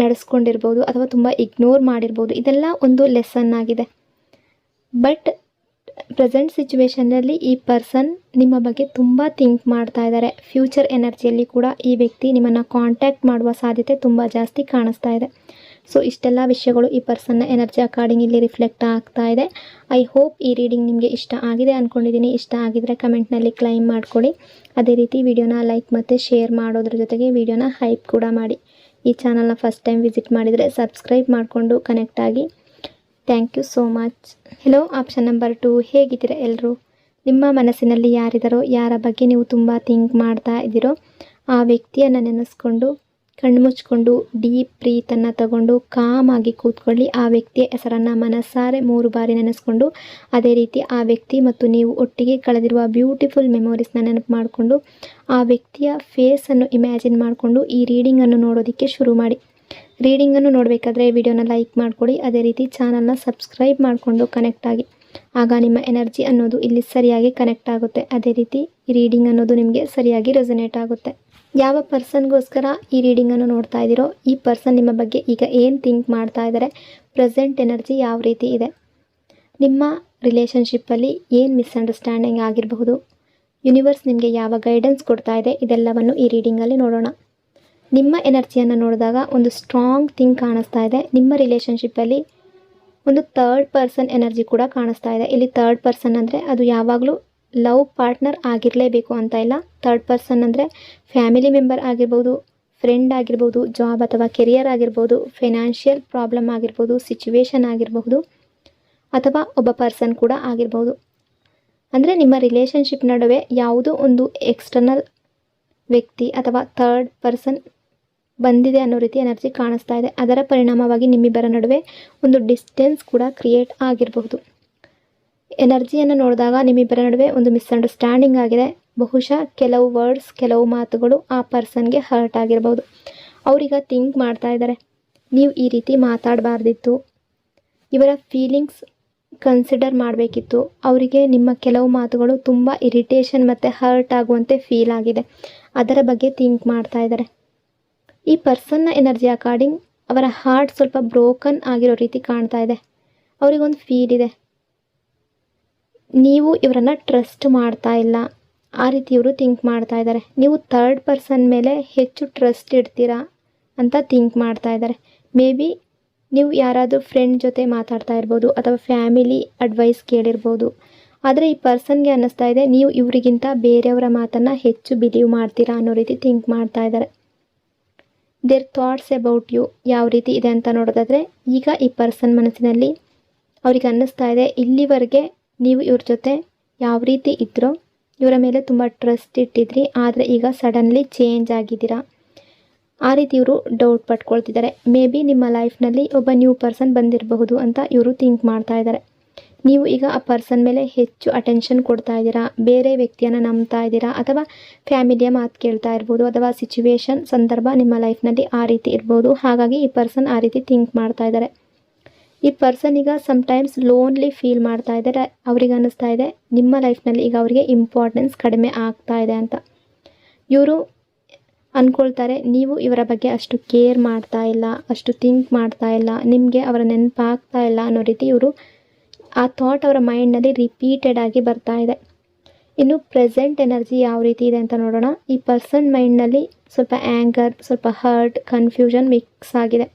ನಡೆಸ್ಕೊಂಡಿರ್ಬೋದು ಅಥವಾ ತುಂಬ ಇಗ್ನೋರ್ ಮಾಡಿರ್ಬೋದು. ಇದೆಲ್ಲ ಒಂದು ಲೆಸನ್ ಆಗಿದೆ. ಬಟ್ ಪ್ರೆಸೆಂಟ್ ಸಿಚುವೇಷನ್ನಲ್ಲಿ ಈ ಪರ್ಸನ್ ನಿಮ್ಮ ಬಗ್ಗೆ ತುಂಬ ಥಿಂಕ್ ಮಾಡ್ತಾ ಇದ್ದಾರೆ. ಫ್ಯೂಚರ್ ಎನರ್ಜಿಯಲ್ಲಿ ಕೂಡ ಈ ವ್ಯಕ್ತಿ ನಿಮ್ಮನ್ನು ಕಾಂಟ್ಯಾಕ್ಟ್ ಮಾಡುವ ಸಾಧ್ಯತೆ ತುಂಬ ಜಾಸ್ತಿ ಕಾಣಿಸ್ತಾ ಇದೆ. ಸೊ ಇಷ್ಟೆಲ್ಲ ವಿಷಯಗಳು ಈ ಪರ್ಸನ್ನ ಎನರ್ಜಿ ಅಕಾರ್ಡಿಂಗ್ ಇಲ್ಲಿ ರಿಫ್ಲೆಕ್ಟ್ ಆಗ್ತಾ ಇದೆ. ಐ ಹೋಪ್ ಈ ರೀಡಿಂಗ್ ನಿಮಗೆ ಇಷ್ಟ ಆಗಿದೆ ಅಂದ್ಕೊಂಡಿದ್ದೀನಿ. ಇಷ್ಟ ಆಗಿದರೆ ಕಮೆಂಟ್ನಲ್ಲಿ ಕ್ಲೈಮ್ ಮಾಡ್ಕೊಳ್ಳಿ. ಅದೇ ರೀತಿ ವಿಡಿಯೋನ ಲೈಕ್ ಮತ್ತು ಶೇರ್ ಮಾಡೋದ್ರ ಜೊತೆಗೆ ವಿಡಿಯೋನ ಹೈಪ್ ಕೂಡ ಮಾಡಿ. ಈ ಚಾನಲ್ನ ಫಸ್ಟ್ ಟೈಮ್ ವಿಸಿಟ್ ಮಾಡಿದರೆ ಸಬ್ಸ್ಕ್ರೈಬ್ ಮಾಡಿಕೊಂಡು ಕನೆಕ್ಟ್ ಆಗಿ. Thank you so much. Hello option number 2, ಹೇಗಿದ್ದೀರಾ ಎಲ್ಲರೂ? ನಿಮ್ಮ ಮನಸ್ಸಿನಲ್ಲಿ ಯಾರಿದ್ದಾರೋ, ಯಾರ ಬಗ್ಗೆ ನೀವು ತುಂಬ ಥಿಂಕ್ ಮಾಡ್ತಾ ಇದ್ದೀರೋ, ಆ ವ್ಯಕ್ತಿಯನ್ನು ನೆನೆಸ್ಕೊಂಡು ಕಣ್ಮುಚ್ಕೊಂಡು ಡೀಪ್ ಬ್ರೀತನ್ನು ತಗೊಂಡು ಕಾಮಾಗಿ ಕೂತ್ಕೊಳ್ಳಿ. ಆ ವ್ಯಕ್ತಿಯ ಹೆಸರನ್ನು ಮನಸ್ಸಾರೆ 3 ಬಾರಿ ನೆನೆಸ್ಕೊಂಡು, ಅದೇ ರೀತಿ ಆ ವ್ಯಕ್ತಿ ಮತ್ತು ನೀವು ಒಟ್ಟಿಗೆ ಕಳೆದಿರುವ ಬ್ಯೂಟಿಫುಲ್ ಮೆಮೊರೀಸ್ನ ನೆನಪು ಮಾಡಿಕೊಂಡು, ಆ ವ್ಯಕ್ತಿಯ ಫೇಸನ್ನು ಇಮ್ಯಾಜಿನ್ ಮಾಡಿಕೊಂಡು ಈ ರೀಡಿಂಗನ್ನು ನೋಡೋದಕ್ಕೆ ಶುರು ಮಾಡಿ. ರೀಡಿಂಗನ್ನು ನೋಡಬೇಕಾದ್ರೆ ವಿಡಿಯೋನ ಲೈಕ್ ಮಾಡಿಕೊಡಿ. ಅದೇ ರೀತಿ ಚಾನಲ್ನ ಸಬ್ಸ್ಕ್ರೈಬ್ ಮಾಡಿಕೊಂಡು ಕನೆಕ್ಟ್ ಆಗಿ. ಆಗ ನಿಮ್ಮ ಎನರ್ಜಿ ಅನ್ನೋದು ಇಲ್ಲಿ ಸರಿಯಾಗಿ ಕನೆಕ್ಟ್ ಆಗುತ್ತೆ. ಅದೇ ರೀತಿ ಈ ರೀಡಿಂಗ್ ಅನ್ನೋದು ನಿಮಗೆ ಸರಿಯಾಗಿ ರೆಸೊನೇಟ್ ಆಗುತ್ತೆ. ಯಾವ ಪರ್ಸನ್ಗೋಸ್ಕರ ಈ ರೀಡಿಂಗನ್ನು ನೋಡ್ತಾ ಇದ್ದೀರೋ, ಈ ಪರ್ಸನ್ ನಿಮ್ಮ ಬಗ್ಗೆ ಈಗ ಏನು ಥಿಂಕ್ ಮಾಡ್ತಾ ಇದ್ದಾರೆ, ಪ್ರೆಸೆಂಟ್ ಎನರ್ಜಿ ಯಾವ ರೀತಿ ಇದೆ, ನಿಮ್ಮ ರಿಲೇಷನ್ಶಿಪ್ಪಲ್ಲಿ ಏನು ಮಿಸ್ಅಂಡರ್ಸ್ಟ್ಯಾಂಡಿಂಗ್ ಆಗಿರಬಹುದು, ಯೂನಿವರ್ಸ್ ನಿಮಗೆ ಯಾವ ಗೈಡೆನ್ಸ್ ಕೊಡ್ತಾ ಇದೆ, ಇದೆಲ್ಲವನ್ನು ಈ ರೀಡಿಂಗಲ್ಲಿ ನೋಡೋಣ. ನಿಮ್ಮ ಎನರ್ಜಿಯನ್ನು ನೋಡಿದಾಗ ಒಂದು ಸ್ಟ್ರಾಂಗ್ ಥಿಂಗ್ ಕಾಣಿಸ್ತಾ ಇದೆ. ನಿಮ್ಮ ರಿಲೇಷನ್ಶಿಪ್ಪಲ್ಲಿ ಒಂದು ಥರ್ಡ್ ಪರ್ಸನ್ ಎನರ್ಜಿ ಕೂಡ ಕಾಣಿಸ್ತಾ ಇದೆ. ಇಲ್ಲಿ ಥರ್ಡ್ ಪರ್ಸನ್ ಅಂದರೆ ಅದು ಯಾವಾಗಲೂ ಲವ್ ಪಾರ್ಟ್ನರ್ ಆಗಿರಲೇಬೇಕು ಅಂತ ಇಲ್ಲ. ಥರ್ಡ್ ಪರ್ಸನ್ ಅಂದರೆ ಫ್ಯಾಮಿಲಿ ಮೆಂಬರ್ ಆಗಿರ್ಬೋದು, ಫ್ರೆಂಡ್ ಆಗಿರ್ಬೋದು, ಜಾಬ್ ಅಥವಾ ಕೆರಿಯರ್ ಆಗಿರ್ಬೋದು, ಫೈನಾನ್ಷಿಯಲ್ ಪ್ರಾಬ್ಲಮ್ ಆಗಿರ್ಬೋದು, ಸಿಚುವೇಶನ್ ಆಗಿರಬಹುದು, ಅಥವಾ ಒಬ್ಬ ಪರ್ಸನ್ ಕೂಡ ಆಗಿರ್ಬೋದು. ಅಂದರೆ ನಿಮ್ಮ ರಿಲೇಷನ್ಶಿಪ್ ನಡುವೆ ಯಾವುದೋ ಒಂದು ಎಕ್ಸ್ಟರ್ನಲ್ ವ್ಯಕ್ತಿ ಅಥವಾ ಥರ್ಡ್ ಪರ್ಸನ್ ಬಂದಿದೆ ಅನ್ನೋ ರೀತಿ ಎನರ್ಜಿ ಕಾಣಿಸ್ತಾ ಇದೆ. ಅದರ ಪರಿಣಾಮವಾಗಿ ನಿಮ್ಮಿಬ್ಬರ ನಡುವೆ ಒಂದು ಡಿಸ್ಟೆನ್ಸ್ ಕೂಡ ಕ್ರಿಯೇಟ್ ಆಗಿರಬಹುದು. ಎನರ್ಜಿಯನ್ನು ನೋಡಿದಾಗ ನಿಮ್ಮಿಬ್ಬರ ನಡುವೆ ಒಂದು ಮಿಸ್ಅಂಡರ್ಸ್ಟ್ಯಾಂಡಿಂಗ್ ಆಗಿದೆ. ಬಹುಶಃ ಕೆಲವು ವರ್ಡ್ಸ್, ಕೆಲವು ಮಾತುಗಳು ಆ ಪರ್ಸನ್ಗೆ ಹರ್ಟ್ ಆಗಿರ್ಬೋದು. ಅವರೀಗ ಥಿಂಕ್ ಮಾಡ್ತಾ ಇದ್ದಾರೆ, ನೀವು ಈ ರೀತಿ ಮಾತಾಡಬಾರ್ದಿತ್ತು, ಇವರ ಫೀಲಿಂಗ್ಸ್ ಕನ್ಸಿಡರ್ ಮಾಡಬೇಕಿತ್ತು. ಅವರಿಗೆ ನಿಮ್ಮ ಕೆಲವು ಮಾತುಗಳು ತುಂಬ ಇರಿಟೇಷನ್ ಮತ್ತು ಹರ್ಟ್ ಆಗುವಂತೆ ಫೀಲ್ ಆಗಿದೆ. ಅದರ ಬಗ್ಗೆ ಥಿಂಕ್ ಮಾಡ್ತಾ ಇದ್ದಾರೆ. ಈ ಪರ್ಸನ್ನ ಎನರ್ಜಿ ಅಕಾರ್ಡಿಂಗ್ ಅವರ ಹಾರ್ಟ್ ಸ್ವಲ್ಪ ಬ್ರೋಕನ್ ಆಗಿರೋ ರೀತಿ ಕಾಣ್ತಾ ಇದೆ. ಅವರಿಗೊಂದು ಫೀಲ್ ಇದೆ, ನೀವು ಇವರನ್ನು ಟ್ರಸ್ಟ್ ಮಾಡ್ತಾ ಇಲ್ಲ, ಆ ರೀತಿ ಇವರು ಥಿಂಕ್ ಮಾಡ್ತಾ ಇದ್ದಾರೆ. ನೀವು ಥರ್ಡ್ ಪರ್ಸನ್ ಮೇಲೆ ಹೆಚ್ಚು ಟ್ರಸ್ಟ್ ಇಡ್ತೀರಾ ಅಂತ ಥಿಂಕ್ ಮಾಡ್ತಾ ಇದ್ದಾರೆ. ಮೇ ಬಿ ನೀವು ಯಾರಾದರೂ ಫ್ರೆಂಡ್ ಜೊತೆ ಮಾತಾಡ್ತಾ ಇರ್ಬೋದು ಅಥವಾ ಫ್ಯಾಮಿಲಿ ಅಡ್ವೈಸ್ ಕೇಳಿರ್ಬೋದು. ಆದರೆ ಈ ಪರ್ಸನ್ಗೆ ಅನ್ನಿಸ್ತಾ ಇದೆ ನೀವು ಇವರಿಗಿಂತ ಬೇರೆಯವರ ಮಾತನ್ನು ಹೆಚ್ಚು ಬಿಲೀವ್ ಮಾಡ್ತೀರಾ ಅನ್ನೋ ರೀತಿ ಥಿಂಕ್ ಮಾಡ್ತಾ ಇದ್ದಾರೆ. ದೇರ್ ಥಾಟ್ಸ್ ಅಬೌಟ್ ಯು ಯಾವ ರೀತಿ ಇದೆ ಅಂತ ನೋಡೋದಾದರೆ, ಈಗ ಈ ಪರ್ಸನ್ ಮನಸ್ಸಿನಲ್ಲಿ ಅವ್ರಿಗೆ ಅನ್ನಿಸ್ತಾ ಇದೆ ಇಲ್ಲಿವರೆಗೆ ನೀವು ಇವ್ರ ಜೊತೆ ಯಾವ ರೀತಿ ಇದ್ರೋ ಇವರ ಮೇಲೆ ತುಂಬ ಟ್ರಸ್ಟ್ ಇಟ್ಟಿದ್ರಿ, ಆದರೆ ಈಗ ಸಡನ್ಲಿ ಚೇಂಜ್ ಆಗಿದ್ದೀರಾ, ಆ ರೀತಿ ಇವರು ಡೌಟ್ ಪಟ್ಕೊಳ್ತಿದ್ದಾರೆ. ಮೇ ಬಿ ನಿಮ್ಮ ಲೈಫ್ನಲ್ಲಿ ಒಬ್ಬ ನ್ಯೂ ಪರ್ಸನ್ ಬಂದಿರಬಹುದು ಅಂತ ಇವರು ಥಿಂಕ್ ಮಾಡ್ತಾ ಇದ್ದಾರೆ. ನೀವು ಈಗ ಆ ಪರ್ಸನ್ ಮೇಲೆ ಹೆಚ್ಚು ಅಟೆನ್ಷನ್ ಕೊಡ್ತಾ ಇದ್ದೀರಾ, ಬೇರೆ ವ್ಯಕ್ತಿಯನ್ನು ನಂಬ್ತಾ ಇದ್ದೀರಾ, ಅಥವಾ ಫ್ಯಾಮಿಲಿಯ ಮಾತು ಕೇಳ್ತಾ ಇರ್ಬೋದು, ಅಥವಾ ಸಿಚುವೇಶನ್, ಸಂದರ್ಭ ನಿಮ್ಮ ಲೈಫ್ನಲ್ಲಿ ಆ ರೀತಿ ಇರ್ಬೋದು. ಹಾಗಾಗಿ ಈ ಪರ್ಸನ್ ಆ ರೀತಿ ಥಿಂಕ್ ಮಾಡ್ತಾ ಇದ್ದಾರೆ. ಈ ಪರ್ಸನ್ ಈಗ ಸಮ್ಟೈಮ್ಸ್ ಲೋನ್ಲಿ ಫೀಲ್ ಮಾಡ್ತಾ ಇದ್ದಾರೆ. ಅವ್ರಿಗೆ ಅನ್ನಿಸ್ತಾ ಇದೆ ನಿಮ್ಮ ಲೈಫ್ನಲ್ಲಿ ಈಗ ಅವರಿಗೆ ಇಂಪಾರ್ಟೆನ್ಸ್ ಕಡಿಮೆ ಆಗ್ತಾ ಇದೆ ಅಂತ. ಇವರು ಅಂದ್ಕೊಳ್ತಾರೆ ನೀವು ಇವರ ಬಗ್ಗೆ ಅಷ್ಟು ಕೇರ್ ಮಾಡ್ತಾ ಇಲ್ಲ, ಅಷ್ಟು ಥಿಂಕ್ ಮಾಡ್ತಾ ಇಲ್ಲ, ನಿಮಗೆ ಅವರ ನೆನಪಾಗ್ತಾ ಇಲ್ಲ ಅನ್ನೋ ರೀತಿ ಇವರು ಆ ಥಾಟ್ ಅವರ ಮೈಂಡ್ನಲ್ಲಿ ರಿಪೀಟೆಡ್ ಆಗಿ ಬರ್ತಾ ಇದೆ. ಇನ್ನು ಪ್ರೆಸೆಂಟ್ ಎನರ್ಜಿ ಯಾವ ರೀತಿ ಇದೆ ಅಂತ ನೋಡೋಣ. ಈ ಪರ್ಸನ್ ಮೈಂಡ್ನಲ್ಲಿ ಸ್ವಲ್ಪ ಆ್ಯಂಗರ್, ಸ್ವಲ್ಪ ಹರ್ಟ್, ಕನ್ಫ್ಯೂಷನ್ ಮಿಕ್ಸ್ ಆಗಿದೆ.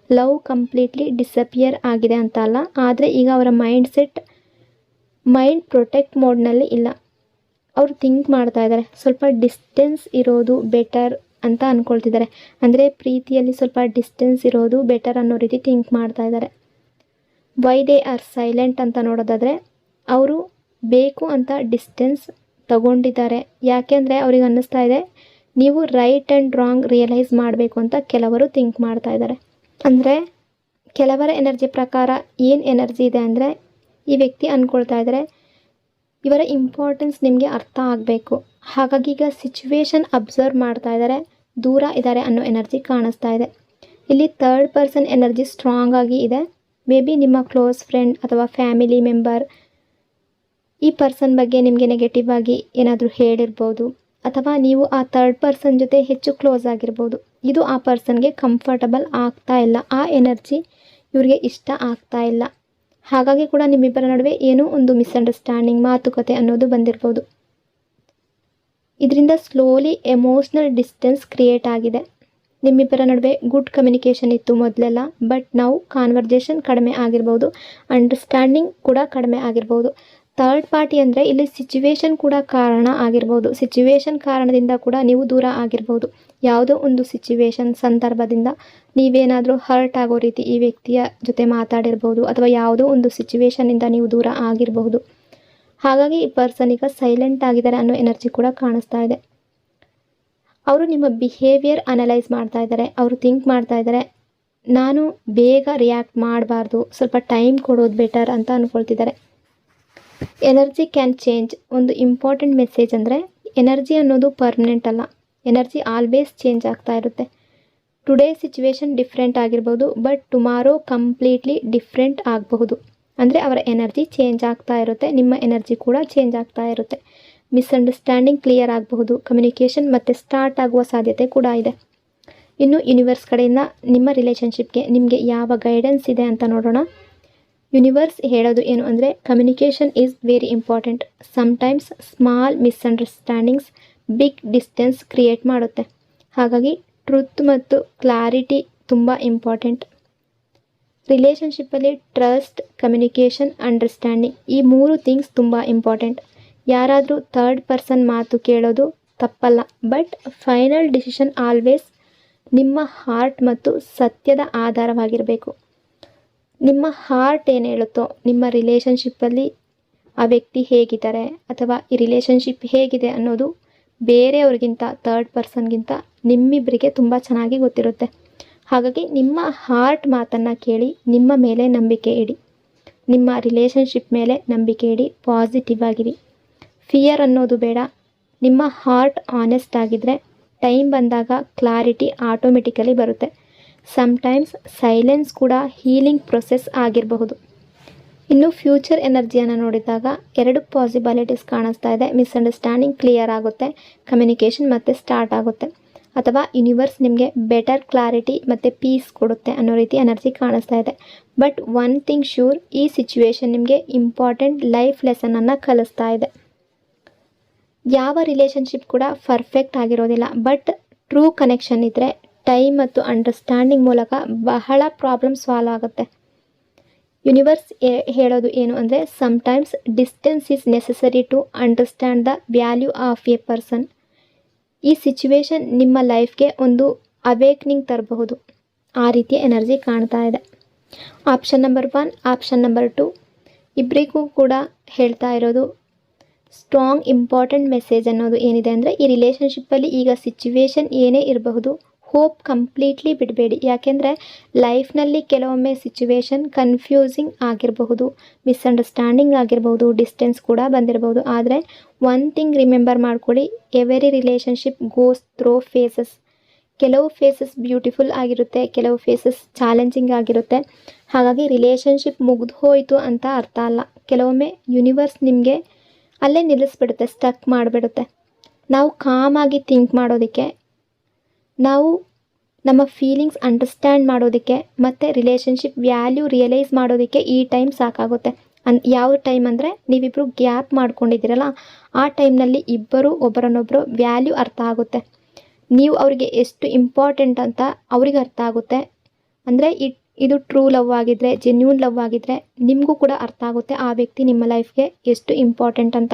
ಲವ್ ಕಂಪ್ಲೀಟ್ಲಿ ಡಿಸಪಿಯರ್ ಆಗಿದೆ ಅಂತ ಅಲ್ಲ, ಆದರೆ ಈಗ ಅವರ ಮೈಂಡ್ ಪ್ರೊಟೆಕ್ಟ್ ಮೋಡ್ನಲ್ಲಿ ಇಲ್ಲ. ಅವರು ಥಿಂಕ್ ಮಾಡ್ತಾ ಇದ್ದಾರೆ ಸ್ವಲ್ಪ ಡಿಸ್ಟೆನ್ಸ್ ಇರೋದು ಬೆಟರ್ ಅಂತ ಅಂದ್ಕೊಳ್ತಿದ್ದಾರೆ. ಅಂದರೆ ಪ್ರೀತಿಯಲ್ಲಿ ಸ್ವಲ್ಪ ಡಿಸ್ಟೆನ್ಸ್ ಇರೋದು ಬೆಟರ್ ಅನ್ನೋ ರೀತಿ ಥಿಂಕ್ ಮಾಡ್ತಾ ಇದ್ದಾರೆ. ವೈ ದೇ ಆರ್ ಸೈಲೆಂಟ್ ಅಂತ ನೋಡೋದಾದರೆ, ಅವರು ಬೇಕು ಅಂತ ಡಿಸ್ಟೆನ್ಸ್ ತಗೊಂಡಿದ್ದಾರೆ. ಯಾಕೆಂದರೆ ಅವ್ರಿಗೆ ಅನ್ನಿಸ್ತಾ ಇದೆ ನೀವು ರೈಟ್ ಆ್ಯಂಡ್ ರಾಂಗ್ ರಿಯಲೈಸ್ ಮಾಡಬೇಕು ಅಂತ ಕೆಲವರು ಥಿಂಕ್ ಮಾಡ್ತಾ ಇದ್ದಾರೆ. ಅಂದರೆ ಕೆಲವರ ಎನರ್ಜಿ ಪ್ರಕಾರ ಏನು ಎನರ್ಜಿ ಇದೆ ಅಂದರೆ, ಈ ವ್ಯಕ್ತಿ ಅಂದ್ಕೊಳ್ತಾ ಇದ್ದಾರೆ ಇವರ ಇಂಪಾರ್ಟೆನ್ಸ್ ನಿಮಗೆ ಅರ್ಥ ಆಗಬೇಕು, ಹಾಗಾಗಿ ಈಗ ಸಿಚುವೇಶನ್ ಅಬ್ಸರ್ವ್ ಮಾಡ್ತಾ ಇದ್ದಾರೆ, ದೂರ ಇದ್ದಾರೆ ಅನ್ನೋ ಎನರ್ಜಿ ಕಾಣಿಸ್ತಾ ಇದೆ. ಇಲ್ಲಿ ಥರ್ಡ್ ಪರ್ಸನ್ ಎನರ್ಜಿ ಸ್ಟ್ರಾಂಗ್ ಆಗಿ ಇದೆ. ಮೇ ಬಿ ನಿಮ್ಮ ಕ್ಲೋಸ್ ಫ್ರೆಂಡ್ ಅಥವಾ ಫ್ಯಾಮಿಲಿ ಮೆಂಬರ್ ಈ ಪರ್ಸನ್ ಬಗ್ಗೆ ನಿಮಗೆ ನೆಗೆಟಿವ್ ಆಗಿ ಏನಾದರೂ ಹೇಳಿರ್ಬೋದು, ಅಥವಾ ನೀವು ಆ ಥರ್ಡ್ ಪರ್ಸನ್ ಜೊತೆ ಹೆಚ್ಚು ಕ್ಲೋಸ್ ಆಗಿರ್ಬೋದು. ಇದು ಆ ಪರ್ಸನ್ಗೆ ಕಂಫರ್ಟಬಲ್ ಆಗ್ತಾ ಇಲ್ಲ, ಆ ಎನರ್ಜಿ ಇವ್ರಿಗೆ ಇಷ್ಟ ಆಗ್ತಾ ಇಲ್ಲ. ಹಾಗಾಗಿ ಕೂಡ ನಿಮ್ಮಿಬ್ಬರ ನಡುವೆ ಏನೋ ಒಂದು ಮಿಸ್ಅಂಡರ್ಸ್ಟ್ಯಾಂಡಿಂಗ್, ಮಾತುಕತೆ ಅನ್ನೋದು ಬಂದಿರ್ಬೋದು. ಇದರಿಂದ ಸ್ಲೋಲಿ ಎಮೋಷ್ನಲ್ ಡಿಸ್ಟೆನ್ಸ್ ಕ್ರಿಯೇಟ್ ಆಗಿದೆ. ನಿಮ್ಮಿಬ್ಬರ ನಡುವೆ ಗುಡ್ ಕಮ್ಯುನಿಕೇಷನ್ ಇತ್ತು ಮೊದಲೆಲ್ಲ, ಬಟ್ ನಾವು ಕಾನ್ವರ್ಜೇಷನ್ ಕಡಿಮೆ ಆಗಿರ್ಬೋದು, ಅಂಡರ್ಸ್ಟ್ಯಾಂಡಿಂಗ್ ಕೂಡ ಕಡಿಮೆ ಆಗಿರ್ಬೋದು. ಥರ್ಡ್ ಪಾರ್ಟಿ ಅಂದರೆ ಇಲ್ಲಿ ಸಿಚುವೇಶನ್ ಕೂಡ ಕಾರಣ ಆಗಿರ್ಬೋದು. ಸಿಚುವೇಶನ್ ಕಾರಣದಿಂದ ಕೂಡ ನೀವು ದೂರ ಆಗಿರ್ಬೋದು. ಯಾವುದೋ ಒಂದು ಸಿಚುವೇಶನ್, ಸಂದರ್ಭದಿಂದ ನೀವೇನಾದರೂ ಹರ್ಟ್ ಆಗೋ ರೀತಿ ಈ ವ್ಯಕ್ತಿಯ ಜೊತೆ ಮಾತಾಡಿರ್ಬೋದು, ಅಥವಾ ಯಾವುದೋ ಒಂದು ಸಿಚುವೇಶನ್ನಿಂದ ನೀವು ದೂರ ಆಗಿರಬಹುದು. ಹಾಗಾಗಿ ಈ ಪರ್ಸನ್ ಈಗ ಸೈಲೆಂಟ್ ಆಗಿದ್ದಾರೆ ಅನ್ನೋ ಎನರ್ಜಿ ಕೂಡ ಕಾಣಿಸ್ತಾ ಇದೆ. ಅವರು ನಿಮ್ಮ ಬಿಹೇವಿಯರ್ ಅನಲೈಸ್ ಮಾಡ್ತಾ ಇದ್ದಾರೆ. ಅವರು ಥಿಂಕ್ ಮಾಡ್ತಾ ಇದ್ದಾರೆ ನಾನು ಬೇಗ ರಿಯಾಕ್ಟ್ ಮಾಡಬಾರ್ದು, ಸ್ವಲ್ಪ ಟೈಮ್ ಕೊಡೋದು ಬೆಟರ್ ಅಂತ ಅಂದ್ಕೊಳ್ತಿದ್ದಾರೆ. Energy can change. ಒಂದು ಇಂಪಾರ್ಟೆಂಟ್ ಮೆಸೇಜ್ ಅಂದರೆ, ಎನರ್ಜಿ ಅನ್ನೋದು ಪರ್ಮನೆಂಟ್ ಅಲ್ಲ, ಎನರ್ಜಿ ಆಲ್ವೇಸ್ ಚೇಂಜ್ ಆಗ್ತಾ ಇರುತ್ತೆ. ಟುಡೇ ಸಿಚುವೇಶನ್ ಡಿಫ್ರೆಂಟ್ ಆಗಿರ್ಬೋದು, ಬಟ್ ಟುಮಾರೋ ಕಂಪ್ಲೀಟ್ಲಿ ಡಿಫ್ರೆಂಟ್ ಆಗಬಹುದು. ಅಂದರೆ ಅವರ ಎನರ್ಜಿ ಚೇಂಜ್ ಆಗ್ತಾ ಇರುತ್ತೆ, ನಿಮ್ಮ ಎನರ್ಜಿ ಕೂಡ ಚೇಂಜ್ ಆಗ್ತಾ ಇರುತ್ತೆ. ಮಿಸ್ಅಂಡರ್ಸ್ಟ್ಯಾಂಡಿಂಗ್ ಕ್ಲಿಯರ್ ಆಗಬಹುದು, ಕಮ್ಯುನಿಕೇಷನ್ ಮತ್ತೆ ಸ್ಟಾರ್ಟ್ ಆಗುವ ಸಾಧ್ಯತೆ ಕೂಡ ಇದೆ. ಇನ್ನು ಯೂನಿವರ್ಸ್ ಕಡೆಯಿಂದ ನಿಮ್ಮ ರಿಲೇಷನ್ಶಿಪ್ಗೆ ನಿಮಗೆ ಯಾವ ಗೈಡೆನ್ಸ್ ಇದೆ ಅಂತ ನೋಡೋಣ. ಯೂನಿವರ್ಸ್ ಹೇಳೋದು ಏನು ಅಂದರೆ, communication is very important. Sometimes small misunderstandings big distance create ಮಾಡುತ್ತೆ. ಹಾಗಾಗಿ ಟ್ರುತ್ ಮತ್ತು ಕ್ಲಾರಿಟಿ ತುಂಬ ಇಂಪಾರ್ಟೆಂಟ್. ರಿಲೇಷನ್ಶಿಪ್ಪಲ್ಲಿ ಟ್ರಸ್ಟ್, ಕಮ್ಯುನಿಕೇಷನ್, ಅಂಡರ್ಸ್ಟ್ಯಾಂಡಿಂಗ್ ಈ 3 ಥಿಂಗ್ಸ್ ತುಂಬ ಇಂಪಾರ್ಟೆಂಟ್. ಯಾರಾದರೂ ಥರ್ಡ್ ಪರ್ಸನ್ ಮಾತು ಕೇಳೋದು ತಪ್ಪಲ್ಲ, ಬಟ್ ಫೈನಲ್ ಡಿಸಿಷನ್ ಆಲ್ವೇಸ್ ನಿಮ್ಮ ಹಾರ್ಟ್ ಮತ್ತು ಸತ್ಯದ ಆಧಾರವಾಗಿರಬೇಕು. ನಿಮ್ಮ ಹಾರ್ಟ್ ಏನು ಹೇಳುತ್ತೋ, ನಿಮ್ಮ ರಿಲೇಷನ್ಶಿಪ್ಪಲ್ಲಿ ಆ ವ್ಯಕ್ತಿ ಹೇಗಿದ್ದಾರೆ ಅಥವಾ ಈ ರಿಲೇಷನ್ಶಿಪ್ ಹೇಗಿದೆ ಅನ್ನೋದು ಬೇರೆಯವ್ರಿಗಿಂತ, ಥರ್ಡ್ ಪರ್ಸನ್ಗಿಂತ ನಿಮ್ಮಿಬ್ಬರಿಗೆ ತುಂಬ ಚೆನ್ನಾಗಿ ಗೊತ್ತಿರುತ್ತೆ. ಹಾಗಾಗಿ ನಿಮ್ಮ ಹಾರ್ಟ್ ಮಾತನ್ನು ಕೇಳಿ ನಿಮ್ಮ ಮೇಲೆ ನಂಬಿಕೆ ಇಡಿ. ನಿಮ್ಮ ರಿಲೇಷನ್ಶಿಪ್ ಮೇಲೆ ನಂಬಿಕೆ ಇಡಿ, ಪಾಸಿಟಿವ್ ಆಗಿರಿ. ಫಿಯರ್ ಅನ್ನೋದು ಬೇಡ. ನಿಮ್ಮ ಹಾರ್ಟ್ ಆನೆಸ್ಟ್ ಆಗಿದ್ದರೆ ಟೈಮ್ ಬಂದಾಗ ಕ್ಲಾರಿಟಿ ಆಟೋಮೆಟಿಕಲಿ ಬರುತ್ತೆ. ಸಮ್ಟೈಮ್ಸ್ ಸೈಲೆನ್ಸ್ ಕೂಡ ಹೀಲಿಂಗ್ ಪ್ರೊಸೆಸ್ ಆಗಿರಬಹುದು. ಇನ್ನು ಫ್ಯೂಚರ್ ಎನರ್ಜಿಯನ್ನು ನೋಡಿದಾಗ 2 ಪಾಸಿಬಿಲಿಟೀಸ್ ಕಾಣಿಸ್ತಾ ಇದೆ. ಮಿಸ್ಅಂಡರ್ಸ್ಟ್ಯಾಂಡಿಂಗ್ ಕ್ಲಿಯರ್ ಆಗುತ್ತೆ, ಕಮ್ಯುನಿಕೇಷನ್ ಮತ್ತೆ ಸ್ಟಾರ್ಟ್ ಆಗುತ್ತೆ, ಅಥವಾ ಯೂನಿವರ್ಸ್ ನಿಮಗೆ ಬೆಟರ್ ಕ್ಲಾರಿಟಿ ಮತ್ತು ಪೀಸ್ ಕೊಡುತ್ತೆ ಅನ್ನೋ ರೀತಿ ಎನರ್ಜಿ ಕಾಣಿಸ್ತಾ ಇದೆ. ಬಟ್ ಒನ್ ಥಿಂಗ್ ಶ್ಯೂರ್, ಈ ಸಿಚುವೇಶನ್ ನಿಮಗೆ ಇಂಪಾರ್ಟೆಂಟ್ ಲೈಫ್ ಲೆಸನನ್ನು ಕಲಿಸ್ತಾ ಇದೆ. ಯಾವ ರಿಲೇಷನ್ಶಿಪ್ ಕೂಡ ಪರ್ಫೆಕ್ಟ್ ಆಗಿರೋದಿಲ್ಲ, ಬಟ್ ಟ್ರೂ ಕನೆಕ್ಷನ್ ಇದ್ದರೆ ಟೈಮ್ ಮತ್ತು ಅಂಡರ್ಸ್ಟ್ಯಾಂಡಿಂಗ್ ಮೂಲಕ ಬಹಳ ಪ್ರಾಬ್ಲಮ್ ಸಾಲ್ವ್ ಆಗುತ್ತೆ. ಯೂನಿವರ್ಸ್ ಹೇಳೋದು ಏನು ಅಂದರೆ, sometimes distance is necessary to understand the value of a person. ಈ ಸಿಚುವೇಶನ್ ನಿಮ್ಮ ಲೈಫ್ಗೆ ಒಂದು ಅವೇಕ್ನಿಂಗ್ ತರಬಹುದು. ಆ ರೀತಿಯ ಎನರ್ಜಿ ಕಾಣ್ತಾ ಇದೆ. ಆಪ್ಷನ್ ನಂಬರ್ 1, ಆಪ್ಷನ್ ನಂಬರ್ 2 ಇಬ್ಬರಿಗೂ ಕೂಡ ಹೇಳ್ತಾ ಇರೋದು ಸ್ಟ್ರಾಂಗ್ ಇಂಪಾರ್ಟೆಂಟ್ ಮೆಸೇಜ್ ಅನ್ನೋದು ಏನಿದೆ ಅಂದರೆ, ಈ ರಿಲೇಷನ್ಶಿಪ್ಪಲ್ಲಿ ಈಗ ಸಿಚುವೇಶನ್ ಏನೇ ಇರಬಹುದು, ಹೋಪ್ ಕಂಪ್ಲೀಟ್ಲಿ ಬಿಡಬೇಡಿ. ಯಾಕೆಂದರೆ ಲೈಫ್ನಲ್ಲಿ ಕೆಲವೊಮ್ಮೆ ಸಿಚುವೇಶನ್ ಕನ್ಫ್ಯೂಸಿಂಗ್ ಆಗಿರಬಹುದು, ಮಿಸ್ಅಂಡರ್ಸ್ಟ್ಯಾಂಡಿಂಗ್ ಆಗಿರಬಹುದು, ಡಿಸ್ಟೆನ್ಸ್ ಕೂಡ ಬಂದಿರಬಹುದು. ಆದರೆ ಒನ್ ಥಿಂಗ್ ರಿಮೆಂಬರ್ ಮಾಡ್ಕೊಳ್ಳಿ, every relationship goes through phases. ಕೆಲವು ಫೇಸಸ್ ಬ್ಯೂಟಿಫುಲ್ ಆಗಿರುತ್ತೆ, ಕೆಲವು ಫೇಸಸ್ ಚಾಲೆಂಜಿಂಗ್ ಆಗಿರುತ್ತೆ. ಹಾಗಾಗಿ ರಿಲೇಷನ್ಶಿಪ್ ಮುಗಿದು ಹೋಯಿತು ಅಂತ ಅರ್ಥ ಅಲ್ಲ. ಕೆಲವೊಮ್ಮೆ ಯೂನಿವರ್ಸ್ ನಿಮಗೆ ಅಲ್ಲೇ ನಿಲ್ಲಿಸ್ಬಿಡುತ್ತೆ, ಸ್ಟಕ್ ಮಾಡಿಬಿಡುತ್ತೆ. ನಾವು ಕಾಮಾಗಿ ಥಿಂಕ್ ಮಾಡೋದಕ್ಕೆ, ನಾವು ನಮ್ಮ ಫೀಲಿಂಗ್ಸ್ ಅಂಡರ್ಸ್ಟ್ಯಾಂಡ್ ಮಾಡೋದಕ್ಕೆ ಮತ್ತು ರಿಲೇಷನ್ಶಿಪ್ ವ್ಯಾಲ್ಯೂ ರಿಯಲೈಸ್ ಮಾಡೋದಕ್ಕೆ ಈ ಟೈಮ್ ಸಾಕಾಗುತ್ತೆ. ಯಾವ ಟೈಮ್ ಅಂದರೆ, ನೀವಿಬ್ಬರು ಗ್ಯಾಪ್ ಮಾಡ್ಕೊಂಡಿದ್ದೀರಲ್ಲ, ಆ ಟೈಮ್ನಲ್ಲಿ ಇಬ್ಬರು ಒಬ್ಬರನ್ನೊಬ್ಬರು ವ್ಯಾಲ್ಯೂ ಅರ್ಥ ಆಗುತ್ತೆ. ನೀವು ಅವರಿಗೆ ಎಷ್ಟು ಇಂಪಾರ್ಟೆಂಟ್ ಅಂತ ಅವ್ರಿಗೆ ಅರ್ಥ ಆಗುತ್ತೆ. ಅಂದರೆ ಇದು ಟ್ರೂ ಲವ್ ಆಗಿದ್ದರೆ, ಜೆನ್ಯೂನ್ ಲವ್ ಆಗಿದ್ದರೆ ನಿಮಗೂ ಕೂಡ ಅರ್ಥ ಆಗುತ್ತೆ ಆ ವ್ಯಕ್ತಿ ನಿಮ್ಮ ಲೈಫ್ಗೆ ಎಷ್ಟು ಇಂಪಾರ್ಟೆಂಟ್ ಅಂತ.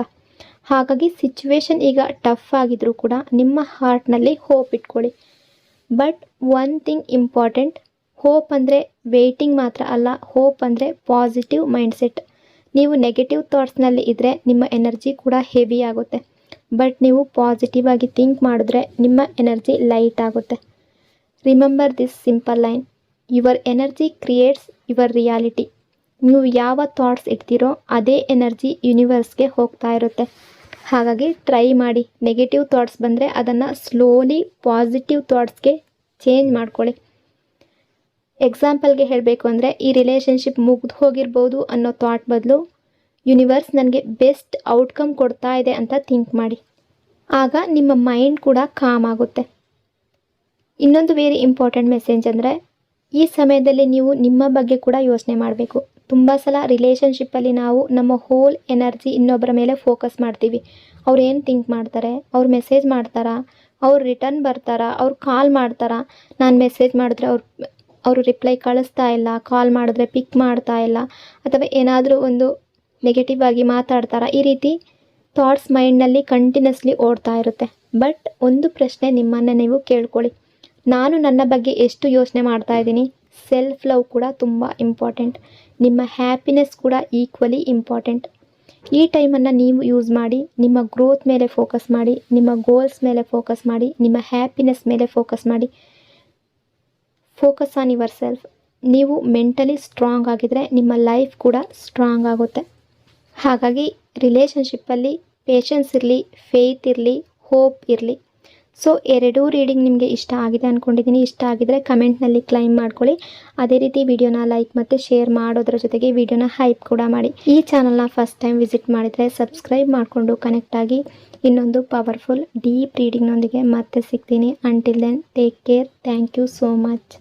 ಹಾಗಾಗಿ ಸಿಚುವೇಶನ್ ಈಗ ಟಫ್ ಆಗಿದ್ರೂ ಕೂಡ ನಿಮ್ಮ ಹಾರ್ಟ್ನಲ್ಲಿ ಹೋಪ್ ಇಟ್ಕೊಳ್ಳಿ. But one thing important, hope ಅಂದರೆ ವೆಯ್ಟಿಂಗ್ ಮಾತ್ರ ಅಲ್ಲ, ಹೋಪ್ ಅಂದರೆ ಪಾಸಿಟಿವ್ ಮೈಂಡ್ಸೆಟ್. ನೀವು ನೆಗೆಟಿವ್ ಥಾಟ್ಸ್ನಲ್ಲಿ ಇದ್ದರೆ ನಿಮ್ಮ ಎನರ್ಜಿ ಕೂಡ ಹೆವಿ ಆಗುತ್ತೆ. ಬಟ್ ನೀವು ಪಾಸಿಟಿವ್ ಆಗಿ ಥಿಂಕ್ ಮಾಡಿದ್ರೆ ನಿಮ್ಮ ಎನರ್ಜಿ ಲೈಟ್ ಆಗುತ್ತೆ. Remember this simple line, your energy creates your reality. ನೀವು ಯಾವ ಥಾಟ್ಸ್ ಇಡ್ತೀರೋ ಅದೇ ಎನರ್ಜಿ ಯೂನಿವರ್ಸ್ಗೆ ಹೋಗ್ತಾ ಇರುತ್ತೆ. ಹಾಗಾಗಿ ಟ್ರೈ ಮಾಡಿ. ನೆಗೆಟಿವ್ ಥಾಟ್ಸ್ ಬಂದರೆ ಅದನ್ನು ಸ್ಲೋಲಿ ಪಾಸಿಟಿವ್ ಥಾಟ್ಸ್ಗೆ ಚೇಂಜ್ ಮಾಡ್ಕೊಳ್ಳಿ. ಎಕ್ಸಾಂಪಲ್ಗೆ ಹೇಳಬೇಕು ಅಂದರೆ, ಈ ರಿಲೇಷನ್ಶಿಪ್ ಮುಗ್ದು ಹೋಗಿರ್ಬೋದು ಅನ್ನೋ ಥಾಟ್ ಬದಲು ಯೂನಿವರ್ಸ್ ನನಗೆ ಬೆಸ್ಟ್ ಔಟ್ಕಮ್ ಕೊಡ್ತಾ ಇದೆ ಅಂತ ಥಿಂಕ್ ಮಾಡಿ. ಆಗ ನಿಮ್ಮ ಮೈಂಡ್ ಕೂಡ ಕಾಮ್ ಆಗುತ್ತೆ. ಇನ್ನೊಂದು ವೆರಿ ಇಂಪಾರ್ಟೆಂಟ್ ಮೆಸೇಜ್ ಅಂದರೆ, ಈ ಸಮಯದಲ್ಲಿ ನೀವು ನಿಮ್ಮ ಬಗ್ಗೆ ಕೂಡ ಯೋಚನೆ ಮಾಡಬೇಕು. ತುಂಬ ಸಲ ರಿಲೇಷನ್ಶಿಪ್ಪಲ್ಲಿ ನಾವು ನಮ್ಮ ಹೋಲ್ ಎನರ್ಜಿ ಇನ್ನೊಬ್ಬರ ಮೇಲೆ ಫೋಕಸ್ ಮಾಡ್ತೀವಿ. ಅವ್ರು ಏನು ಥಿಂಕ್ ಮಾಡ್ತಾರೆ, ಅವ್ರು ಮೆಸೇಜ್ ಮಾಡ್ತಾರಾ, ಅವ್ರು ರಿಟರ್ನ್ ಬರ್ತಾರಾ, ಅವ್ರು ಕಾಲ್ ಮಾಡ್ತಾರಾ, ನಾನು ಮೆಸೇಜ್ ಮಾಡಿದ್ರೆ ಅವರು ರಿಪ್ಲೈ ಕಳಿಸ್ತಾ ಇಲ್ಲ, ಕಾಲ್ ಮಾಡಿದ್ರೆ ಪಿಕ್ ಮಾಡ್ತಾ ಇಲ್ಲ, ಅಥವಾ ಏನಾದರೂ ಒಂದು ನೆಗೆಟಿವ್ ಆಗಿ ಮಾತಾಡ್ತಾರಾ, ಈ ರೀತಿ ಥಾಟ್ಸ್ ಮೈಂಡ್ನಲ್ಲಿ ಕಂಟಿನ್ಯೂಸ್ಲಿ ಓಡ್ತಾ ಇರುತ್ತೆ. ಬಟ್ ಒಂದು ಪ್ರಶ್ನೆ ನಿಮ್ಮನ್ನು ನೀವು ಕೇಳ್ಕೊಳ್ಳಿ, ನಾನು ನನ್ನ ಬಗ್ಗೆ ಎಷ್ಟು ಯೋಚನೆ ಮಾಡ್ತಾ ಇದ್ದೀನಿ? ಸೆಲ್ಫ್ ಲವ್ ಕೂಡ ತುಂಬ ಇಂಪಾರ್ಟೆಂಟ್. ನಿಮ್ಮ ಹ್ಯಾಪಿನೆಸ್ ಕೂಡ ಈಕ್ವಲಿ ಇಂಪಾರ್ಟೆಂಟ್. ಈ ಟೈಮನ್ನು ನೀವು ಯೂಸ್ ಮಾಡಿ, ನಿಮ್ಮ ಗ್ರೋತ್ ಮೇಲೆ ಫೋಕಸ್ ಮಾಡಿ, ನಿಮ್ಮ ಗೋಲ್ಸ್ ಮೇಲೆ ಫೋಕಸ್ ಮಾಡಿ, ನಿಮ್ಮ ಹ್ಯಾಪಿನೆಸ್ ಮೇಲೆ ಫೋಕಸ್ ಮಾಡಿ. Focus on your self. ನೀವು ಮೆಂಟಲಿ ಸ್ಟ್ರಾಂಗ್ ಆಗಿದ್ದರೆ ನಿಮ್ಮ ಲೈಫ್ ಕೂಡ ಸ್ಟ್ರಾಂಗ್ ಆಗುತ್ತೆ. ಹಾಗಾಗಿ ರಿಲೇಷನ್ಶಿಪ್ಪಲ್ಲಿ ಪೇಷನ್ಸ್ ಇರಲಿ, ಫೇತ್ ಇರಲಿ, ಹೋಪ್ ಇರಲಿ. ಸೊ 2 ರೀಡಿಂಗ್ ನಿಮಗೆ ಇಷ್ಟ ಆಗಿದೆ ಅಂದ್ಕೊಂಡಿದ್ದೀನಿ. ಇಷ್ಟ ಆಗಿದರೆ ಕಮೆಂಟ್ನಲ್ಲಿ ಕ್ಲೈಮ್ ಮಾಡ್ಕೊಳ್ಳಿ. ಅದೇ ರೀತಿ ವಿಡಿಯೋನ ಲೈಕ್ ಮತ್ತು ಶೇರ್ ಮಾಡೋದ್ರ ಜೊತೆಗೆ ವಿಡಿಯೋನ ಹೈಪ್ ಕೂಡ ಮಾಡಿ. ಈ ಚಾನಲ್ನ ಫಸ್ಟ್ ಟೈಮ್ ವಿಸಿಟ್ ಮಾಡಿದರೆ ಸಬ್ಸ್ಕ್ರೈಬ್ ಮಾಡಿಕೊಂಡು ಕನೆಕ್ಟ್ ಆಗಿ. ಇನ್ನೊಂದು ಪವರ್ಫುಲ್ ಡೀಪ್ ರೀಡಿಂಗ್ನೊಂದಿಗೆ ಮತ್ತೆ ಸಿಗ್ತೀನಿ. Until then take care. Thank you so much.